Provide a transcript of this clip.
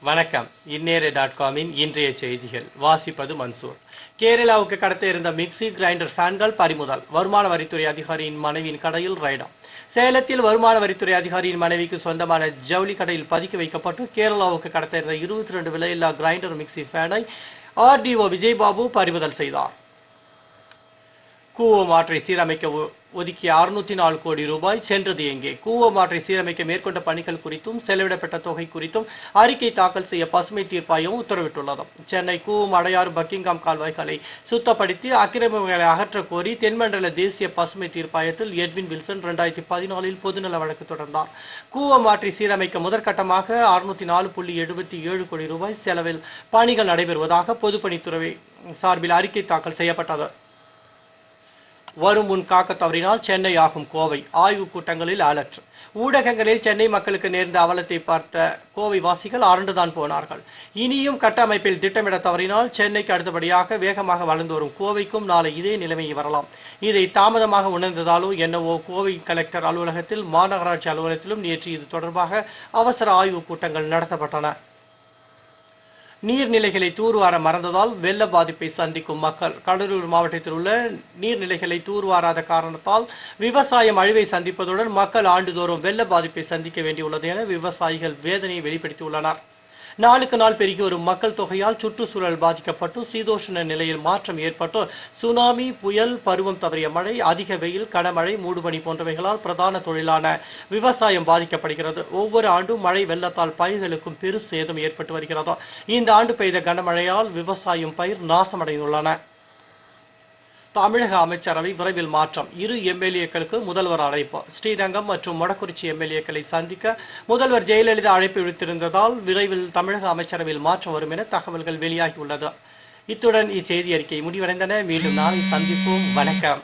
வணக்கம். இன்னேரே.com-இன் இன்றைய செய்திகள் வாசிப்பது மன்சூர். கேரளாவுக்கு கடத்த இருந்த மிக்சி கிரைண்டர் ஃபேன்கள் பறிமுதல். வருமான வரித்துறை அதிகாரியின் மனைவியின் கடையில் ரைடு. சேலத்தில் வருமான வரித்துறை அதிகாரியின் மனைவிக்கு சொந்தமான ஜவுளி கடையில் பதுக்கி வைக்கப்பட்டு கேரளாவுக்கு கடத்த இருந்த 22 விலையில்லா கிரைண்டர் மிக்சி ஃபேனை ஆர்டிஓ விஜய்பாபு பறிமுதல் செய்தார். கூவ மாற்றை சீரமைக்க ஒதுக்கிய 604 கோடி ரூபாய் சென்றது எங்கே? கூவ மாற்றை சீரமைக்க மேற்கொண்ட பணிகள் குறித்தும் செலவிடப்பட்ட தொகை குறித்தும் அறிக்கை தாக்கல் செய்ய பசுமை தீர்ப்பாயம் உத்தரவிட்டுள்ளது. சென்னை கூவம் அடையாறு பக்கிங்காம் கால்வாய்களை சுத்தப்படுத்தி ஆக்கிரமிப்புகளை அகற்ற கோரி தென்மண்டல தேசிய பசுமை தீர்ப்பாயத்தில் எட்வின் வில்சன் 2014 பொதுநல வழக்கு தொடர்ந்தார். கூவ மாற்றி சீரமைக்க முதற்கட்டமாக 604.77 கோடி ரூபாய் செலவில் பணிகள் நடைபெறுவதாக பொதுப்பணித்துறை சார்பில் அறிக்கை தாக்கல் செய்யப்பட்டது. வரும் முன் காக்க தவறினால் சென்னை ஆகும் கோவை. ஆய்வுக் கூட்டங்களில் அலர்ட். ஊடகங்களில் சென்னை மக்களுக்கு நேர்ந்த அவலத்தை பார்த்த கோவை வாசிகள் அரண்டுதான் போனார்கள். இனியும் கட்டமைப்பில் திட்டமிட தவறினால் சென்னைக்கு அடுத்தபடியாக வேகமாக வளர்ந்து வரும் கோவைக்கும் நாளை இதே நிலைமை வரலாம். இதை தாமதமாக உணர்ந்ததாலோ என்னவோ கோவை கலெக்டர் அலுவலகத்தில் மாநகராட்சி அலுவலகத்திலும் நேற்று இது தொடர்பாக அவசர ஆய்வுக் கூட்டங்கள் நடத்தப்பட்டன. நீர்நிலைகளை தூர்வார மறந்ததால் வெள்ள பாதிப்பை சந்திக்கும் மக்கள். கடலூர் மாவட்டத்தில் உள்ள நீர்நிலைகளை தூர்வாராத காரணத்தால் விவசாயம் அழிவை சந்திப்பதுடன் மக்கள் ஆண்டுதோறும் வெள்ள பாதிப்பை சந்திக்க வேண்டியுள்ளது என விவசாயிகள் வேதனையை வெளிப்படுத்தியுள்ளனர். நாளுக்கு நாள் பெருகி வரும் மக்கள் தொகையால் சுற்றுச்சூழல் பாதிக்கப்பட்டு சீதோஷ்ண நிலையில் மாற்றம் ஏற்பட்டு சுனாமி, புயல், பருவம் தவறிய மழை, அதிக வெயில், கனமழை, மூடுபனி போன்றவைகளால் பிரதான தொழிலான விவசாயம் பாதிக்கப்படுகிறது. ஒவ்வொரு ஆண்டும் மழை வெள்ளத்தால் பயிர்களுக்கும் பெரு சேதம் ஏற்பட்டு வருகிறது. இந்த ஆண்டு பெய்த கனமழையால் விவசாயம் பயிர் நாசமடைந்துள்ளன. தமிழக அமைச்சரவை விரைவில் மாற்றம். 2 எம்எல்ஏக்களுக்கு முதல்வர் அழைப்பு. ஸ்ரீரங்கம் மற்றும் மொடக்குறிச்சி எம்எல்ஏக்களை சந்திக்க முதல்வர் ஜெயலலிதா அழைப்பு விடுத்திருந்ததால் விரைவில் தமிழக அமைச்சரவையில் மாற்றம் வரும் என தகவல்கள் வெளியாகியுள்ளது. இத்துடன் இச்செய்தி அறிக்கை முடிவடைந்தன. மீண்டும் நாளை சந்திப்போம். வணக்கம்.